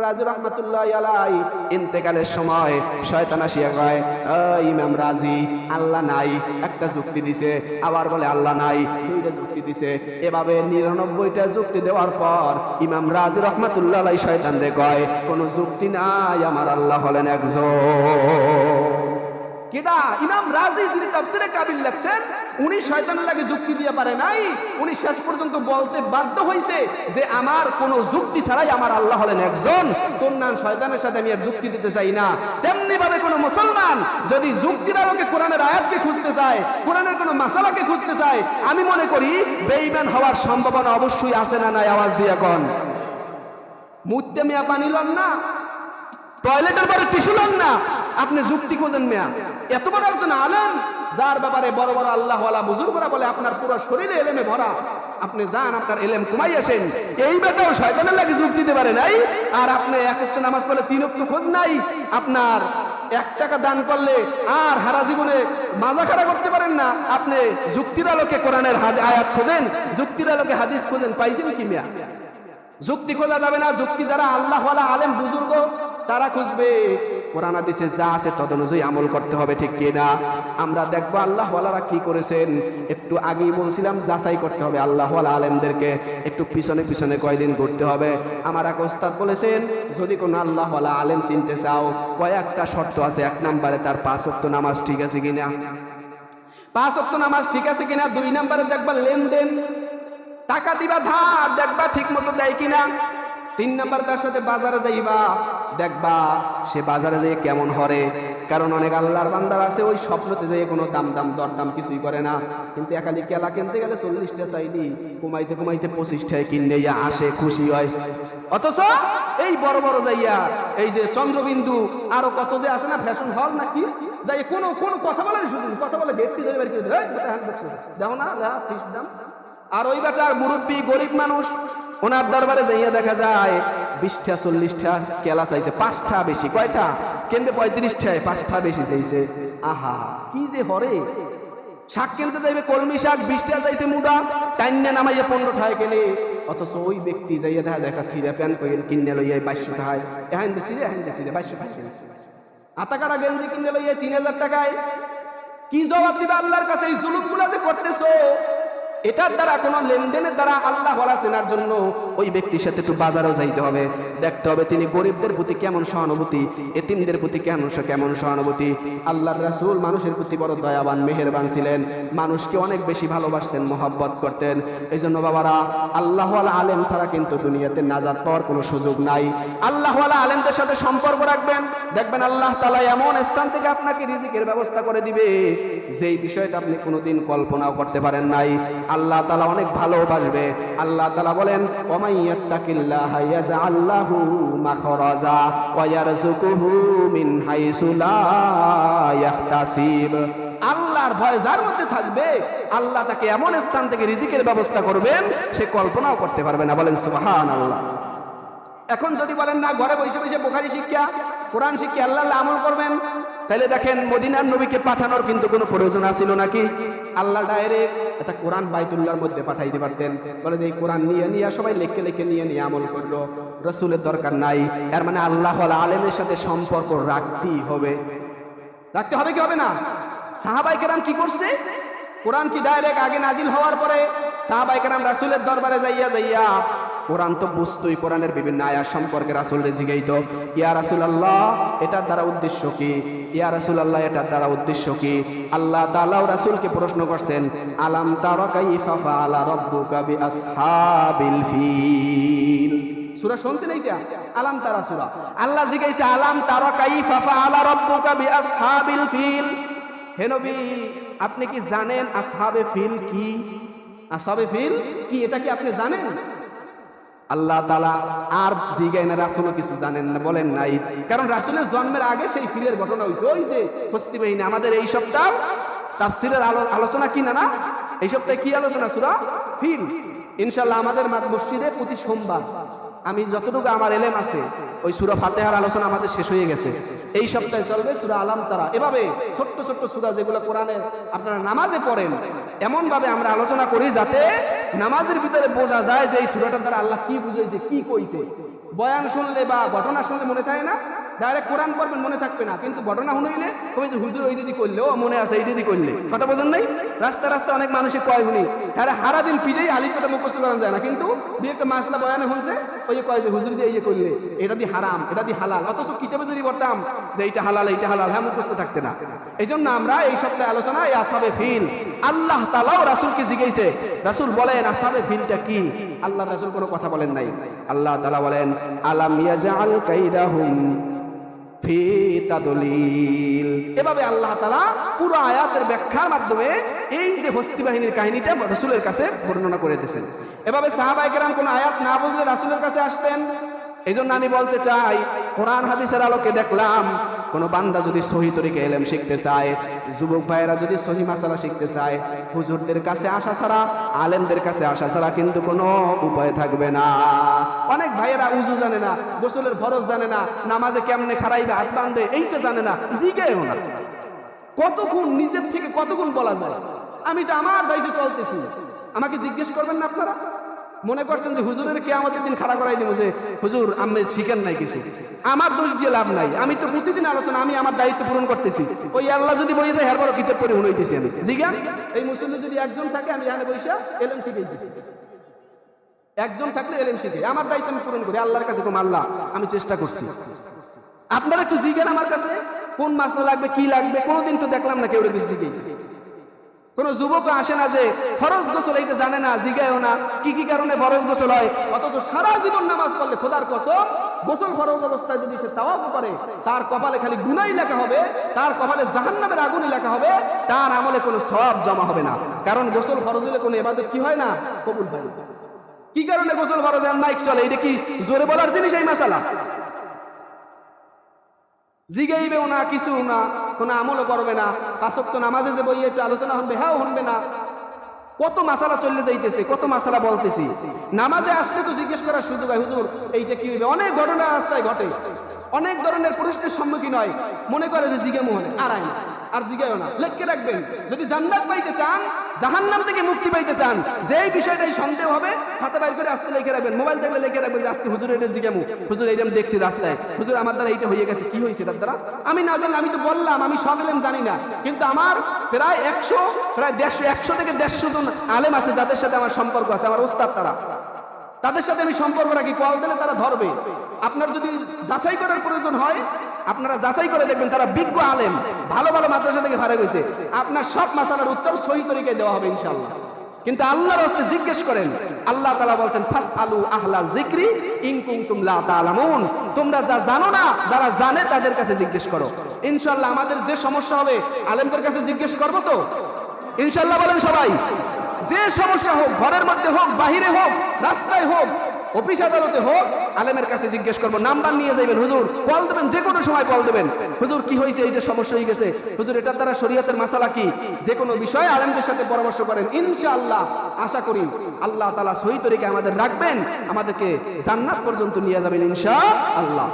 রাজু রহমাতুল্লাহ আলাই ইন্তেকালের সময় শয়তান আসিয়া কয়, ইমাম রাজি আল্লাহ নাই, একটা যুক্তি দিছে, আবার বলে আল্লাহ নাই, দুইটা যুক্তি দিছে। এভাবে 99টা যুক্তি দেওয়ার পর ইমাম রাজি রহমাতুল্লাহ আলাই শয়তান রে কয়, কোনো যুক্তি নাই, আমার আল্লাহ হলেন একজন। কেডা? ইমাম রাজি, যিনি তাফসীরে কাবিল লেখছেন, উনি শয়তানের লাগে যুক্তি দিয়ে পারে নাই। উনি শেষ পর্যন্ত বলতে বাধ্য হইছে যে আমার কোনো যুক্তি ছাড়াই আমার আল্লাহ হলেন একজন। কোরআন শয়তানের সাথে আমি আর যুক্তি দিতে চাই না। তেমনি ভাবে কোনো মুসলমান যদি যুক্তির আলোকে কোরআনের আয়াতকে খুঁজতে চায়, কোরআনের কোনো মাসালাকে খুঁজতে চায়, আমি মনে করি বেঈমান হওয়ার সম্ভাবনা অবশ্যই আছে না নাই? আওয়াজ দিয়ে কোন মুত্তে মিয়া পানি লন না, টয়লেটের পরে টিস্যু লন না, আপনি যুক্তি খোঁজেন মিয়া। এত বড় একজন আলেম, যার ব্যাপারে বড় বড় আল্লাহওয়ালা বুজুর্গরা বলে আপনার পুরো শরীরে এলেমে ভরা, আপনি যান আপনার এলেম কমাই আসেন। এই ব্যাপারেও শয়তানের লাগে যুক্তি দিতে পারে নাই। আর আপনি এক ওয়াক্ত নামাজ পড়লে 3 ওয়াক্ত খোঁজ নাই, আপনার 1 টাকা দান করলে আর হারা জীবনে মাজা খাড়া করতে পারেন না, আপনি যুক্তির আলোকে কোরআনের আয়াত খোঁজেন, যুক্তির আলোকে হাদিস খোঁজেন, পাইছেন কি মিয়া? যুক্তি খোঁজা যাবে না। যুক্তি যারা আল্লাহওয়ালা আলেম বুজুর্গ তারা খুঁজবে, কোরআন হাদিসে যা আছে তদনুযায়ী আমল করতে হবে, ঠিক কি না? আমরা দেখবো আল্লাহওয়ালারা কি করেছেন। একটু আগেই বলছিলাম যাচাই করতে হবে আল্লাহওয়ালা আলেমদেরকে, একটু পিছনে পিছনে কয়দিন ঘুরতে হবে। আমার এক ওস্তাদ বলেছেন, যদি কোনো আল্লাহওয়ালা আলেম চিনতে চাও, কয়েকটা শর্ত আছে। 1 নম্বরে তার 5 ওয়াক্ত নামাজ ঠিক আছে কিনা, 5 ওয়াক্ত নামাজ ঠিক আছে কিনা। 2 নম্বরে দেখবা লেনদেন, টাকা দিবা ধার, দেখবা ঠিক মতো দেয় কিনা। 3 নাম্বার তার সাথে বাজারে যাইবা, দেখবা সে বাজারে যেয়ে কেমন হরে। কারণ অনেক আল্লাহর বান্দার আছে ওই স্বপ্নতে যেয়ে কোনো দাম দরদাম কিছুই করে না, কিন্তু একালি কেলা কিনতে গেলে 40টা চাইলি, কমাইতে কমাইতে 25টায় কিনে আসে, খুশি হয়। অথচ এই বড় বড় যাইয়া এই যে চন্দ্রবিন্দু আরো কত যে আছে না, ফ্যাশন হল নাকি, যাই কোনো কোনো কথা বলার সুযোগ, কথা বলে ব্যক্তি ধরে বের করে দেয়, দেখো না ফিক্স দাম। আর ওই বেটা মুরব্বী গরিব মানুষ, ওনার দরবারে যাইয়া দেখা যায় 20টা 40টা কেলা চাইছে, 5টা বেশি। কয়টা কেনবে? 35টায় 5টা বেশি চাইছে। আহা কি যে হরে। শাক কিনতে যাইবে কলমি শাক, 20টা চাইছে মুদা, টাইন্না নামাইয়া 15টায় কেনে। অথচ ওই ব্যক্তি যাইয়া দেখা যায় একটা সিরা প্যান্ট কিনে লইয়া 2200 টাকায়, এখান সিরে 2200 টাকা কিনছে। আতা কাটা গেঞ্জি কিনে লইয়া 3000 টাকায়। কি জবাব দিবে আল্লাহর কাছে এই জুলুমগুলো যে করতেছো? এটার দ্বারা কোনো লেনদেনের দ্বারা আল্লাহ বলা চেনার জন্য ওই ব্যক্তির সাথে একটু বাজারও যাইতে হবে, দেখতে হবে তিনি গরিবদের প্রতি কেমন সহানুভূতি, এতিমদের প্রতি কেমন সহানুভূতি। আল্লাহর রাসূল মানুষের প্রতি বড় দয়াবান মেহেরবান ছিলেন, মানুষকে অনেক বেশি ভালোবাসতেন, মহব্বত করতেন। এই জন্য বাবারা, আল্লাহওয়ালা আলেম ছাড়া কিন্তু দুনিয়াতে নাজাত পাওয়ার কোনো সুযোগ নাই। আল্লাহওয়ালা আলেমদের সাথে সম্পর্ক রাখবেন, দেখবেন আল্লাহ তাআলা এমন স্থান থেকে আপনাকে রিজিকের ব্যবস্থা করে দিবে যেই বিষয়টা আপনি কোনোদিন কল্পনাও করতে পারেন নাই। আল্লাহ তাআলা অনেক ভালোবাসবে। আল্লাহ তাআলা বলেন, ওয়ামাই ইয়াত্তাকিল্লাহা ইয়াজআল লাহু মাখরাজা ওয়া ইয়ারযুকুহু মিন হাইসু লা ইয়াহতাসিব। আল্লাহর ভয় যার মধ্যে থাকবে, আল্লাহ তাকে এমন স্থান থেকে রিজিকের ব্যবস্থা করবেন সে কল্পনাও করতে পারবে না। বলেন সুবহানাল্লাহ। এখন যদি বলেন না, ঘরে বসে বসে বুখারী শিক্ষা, কোরআন শিক্ষা আল্লাহ আমল করবেন, তাহলে দেখেন মদিনার নবীকে পাঠানোর কিন্তু কোনো প্রয়োজন ছিল নাকি? আল্লাহ ডাইরেক্ট এটা কোরআন বাইতুল্লাহর মধ্যে পাঠাইতে পারতেন, বলে যে এই কোরআন নিয়ে সবাই লেখে নিয়ে আমল করলো, রসুলের দরকার নাই। এর মানে আল্লাহ আলেমের সাথে সম্পর্ক রাখতেই হবে। রাখতে হবে কি হবে না? সাহাবায়ে কেরাম কি করছে? কোরআন কি ডাইরেক্ট আগে নাজিল হওয়ার পরে সাহাবায়ে কেরাম রাসূলের দরবারে যাইয়া কোরআন তো বুঝতোই, কোরআনের বিভিন্ন আয়াত সম্পর্কে রাসূলকে জিজ্ঞাসিত, ইয়া রাসূলুল্লাহ এটার দ্বারা উদ্দেশ্য কি? ইয়া রাসূলুল্লাহ এটার দ্বারা উদ্দেশ্য কি? আল্লাহ তাআলাও রাসূলকে প্রশ্ন করছেন, আলাম তারা কাইফা ফাআলা রাব্বুকা বিআসহাবিল ফিল। সূরা শুনছেন এইটা? আলাম তারা সূরা। আল্লাহ জিজ্ঞাসা, আলাম তারা কাইফা ফাআলা রাব্বুকা বিআসহাবিল ফিল। হে নবী, আপনি কি জানেন আসহাবে ফিল কি? আসহাবে ফিল কি এটা কি আপনি জানেন? আল্লাহ তাআলা আর জিজ্ঞাসা না, রাসূলও কিছু জানেন না, বলেন নাই। কারণ রাসূলের জন্মের আগে সেই ফিলের ঘটনা হইছে। ওই যে হস্তি বাহিনী, আমাদের এই সপ্তাহ তাফসীরের আলোচনা কি না, এই সপ্তাহে কি আলোচনা? সূরা ফিল। ইনশাআল্লাহ আমাদের মসজিদে প্রতি সোমবার আমি যতটুকু আমার এলেম আছে ওই সূরা ফাতিহার আলোচনা আমাদের শেষ হয়ে গেছে। এই সপ্তাহে চলবে সূরা আলাম তারা। এভাবে ছোট্ট ছোট্ট সূরা যেগুলো কোরআনের আপনারা নামাজে পড়েন, এমন ভাবে আমরা আলোচনা করি যাতে নামাজের ভিতরে বোঝা যায় যে এই সূরাটার দ্বারা আল্লাহ কি বুঝাইছে, কি কইছে। বয়ান শুনলে বা ঘটনা শুনলে মনে থাকে না, ডাইরেক্ট কোরআন পড়বেন মনে থাকবে না, কিন্তু ঘটনা শুনাইলে কবে যে হুজুর ওই দিদি করলে, ও মনে আছে এই দিদি করলে। কথা বোঝেন নাই? রাস্তা রাস্তা অনেক মানুষই কয় শুনি, আরে হারা দিন পিজেই আলিফ কথা মুখস্থ করা যায় না, কিন্তু দুই একটা মাসলা বয়ানে শুনছে ওই যে কয় যে হুজুর দিয়ে ইয়ে করলে, এটা দিয়ে হারাম, এটা দিয়ে হালাল। অথচ কিতাবে যদি পড়তাম যে এইটা হালাল এইটা হালাল, হ্যাঁ মুখস্থ থাকতে না। এই জন্য আমরা এই সপ্তাহে আলোচনা এই আসহাবে ফিল। আল্লাহ তাআলাও রাসূলকে জিজ্ঞাসে, রাসূল বলেন আসহাবে ফিলটা কি? আল্লাহ রাসূল কোনো কথা বলেন নাই। আল্লাহ তাআলা বলেন আলাম ইয়াজআল কাইদাহুম ফি তাদলিল। এভাবে আল্লাহ তাআলা পুরো আয়াতের ব্যাখ্যার মাধ্যমে এই যে হস্তি বাহিনীর কাহিনীটা রাসূলের কাছে বর্ণনা করে দিয়েছেন। এভাবে সাহাবায়ে কেরাম কোন আয়াত না বুঝলে রাসূলের কাছে আসতেন। এই জন্য আমি বলতে চাই, কোরআন হাদিসের আলোকে দেখলাম কোন বান্দা যদি সহি তরিকে ইলম শিখতে চায়, যুবক ভাইয়েরা যদি সহি মাসালা শিখতে চায়, হুজুরদের কাছে আসা ছাড়া, আলেমদের কাছে আসা ছাড়া কিন্তু কোনো উপায় থাকবে না। অনেক ভাইয়েরা উযু জানে না, গোসলের ফরজ জানে না, নামাজে কেমনে খাড়াইবে, হাত বাঁধবে এইটা জানে না, জিজ্ঞেও না। কতক্ষণ নিজের থেকে কতক্ষণ বলা যায় আমি তো আমার দায়িত্বে চলতেছি, আমাকে জিজ্ঞেস করবেন না আপনারা? মনে করছেন যে হুজুরের কিয়ামতের দিন খাড়া করাই দিব যে হুজুর আমি শিখেন নাই কিছু, আমার দোষ দিয়ে লাভ নাই, আমি তো প্রতিদিন আলোচনা, আমি আমার দায়িত্ব পূরণ করতেছি। ওই আল্লাহ যদি বই যায় এরপর কিতাব পড়ে শুনাইতেছি আমি, জিজ্ঞা এই মুসল্লি যদি একজন থাকে আমি এখানে বইসা এলেম শিখাইতেছি, একজন থাকলে এলেম শিখে আমার দায়িত্ব আমি পূরণ করি। আল্লাহর কাছে কম আল্লাহ আমি চেষ্টা করছি, আপনারা একটু জিজ্ঞেন আমার কাছে কোন মাসলা লাগবে কি লাগবে, কোনোদিন তো দেখলাম না কেউ কিছু জিজ্ঞেস। কোন যুবক আসে না যে ফরজ গোসল এইটা জানে না, জিগায়ও না কি কি কারণে ফরজ গোসল হয়, অথচ সারা জীবন নামাজ পড়লে খোদার কসম গোসল ফরজ অবস্থায় যদি সে তাওয়াফ করে তার কপালে খালি গুনাহই লেখা হবে, তার কপালে জাহান্নামের আগুনই লেখা হবে, তার আমলে কোনো সওয়াব জমা হবে না। কারণ গোসল ফরজ হলে কোনো ইবাদত কি হয় না, কবুল হয় না। কি কারণে গোসল ফরজ আর মাইক চলে, এটা কি জোরে বলার জিনিস? এই মাসালা জিগাইবেও না, কিছু না, কোনো আমলও করবে না। পাঁচ ওয়াক্ত নামাজে যে বই একটু আলোচনা হবে, হ্যাঁ শুনবে না। কত মাসালা চলে যাইতেছে, কত মাসালা বলতেছি, নামাজে আসলে তো জিজ্ঞেস করার সুযোগ হয় হুজুর এইটা কি হইবে। অনেক ঘটনা রাস্তায় ঘটে, অনেক ধরনের প্রশ্নের সম্মুখীন হয়, মনে করে যে জিজ্ঞা মোহনে আড়াই না, আর জিজ্ঞাও না। লেখকে রাখবেন যদি জান্নাত পাইতে চান, জাহান্নাম থেকে মুক্তি পাইতে চান, যেই বিষয়টাই সন্দেহ হবে হাতে বাইর করে আসতে লিখে রাখবেন, মোবাইল থাকলে লিখে রাখবেন যে আজকে হুজুর এটা জিজ্ঞামু, হুজুর এইটা আমি দেখছি রাস্তায়, হুজুর আমার দ্বারা এইটা হয়ে গেছে, কি হয়েছে তার দ্বারা আমি না জানলে, আমি তো বললাম আমি সব এলেম জানি না, কিন্তু আমার প্রায় 100 থেকে 150 জন আলেম আছে যাদের সাথে আমার সম্পর্ক আছে, আমার ওস্তাদ তারা, তাদের সাথে আমি সম্পর্ক রাখি, কল দিলে তারা ধরবে। আপনার যদি যাচাই করার প্রয়োজন হয় আপনারা যাচাই করে দেখবেন, তারা বিজ্ঞ আলেম, ভালো ভালো মাদ্রাসা থেকে ফারেক হয়েছে, আপনার সব মাসালার উত্তর সহি তরিকায় দেওয়া হবে ইনশাআল্লাহ। কিন্তু আল্লাহর রাস্তায় জিজ্ঞেস করেন, আল্লাহ তাআলা বলেন ফাসআলু আহলা যিকরি ইন কুনতুম লা তা'লামুন, তোমরা যা জানো না, যারা জানে তাদের কাছে জিজ্ঞেস করো। ইনশাআল্লাহ আমাদের যে সমস্যা হবে আলেমদের কাছে জিজ্ঞেস করব তো ইনশাআল্লাহ, বলেন সবাই। যে সমস্যা হোক, ঘরের মধ্যে হোক, বাহিরে হোক, রাস্তায় হোক, অফিস আদালতে হোক, আলেমের কাছে জিজ্ঞেস করবো। নাম্বার নিয়ে যাবেন, হুজুর কল দেবেন, যে কোনো সময় কল দেবেন, হুজুর কি হয়েছে, এইটা সমস্যা হয়ে গেছে, হুজুর এটার দ্বারা শরীয়তের মাসালা কি, যে কোনো বিষয়ে আলেমদের সাথে পরামর্শ করেন। ইনশাআল্লাহ আশা করি আল্লাহ তাআলা সহি তরিকায় আমাদের রাখবেন, আমাদেরকে জান্নাত পর্যন্ত নিয়ে যাবেন ইনশাআল্লাহ।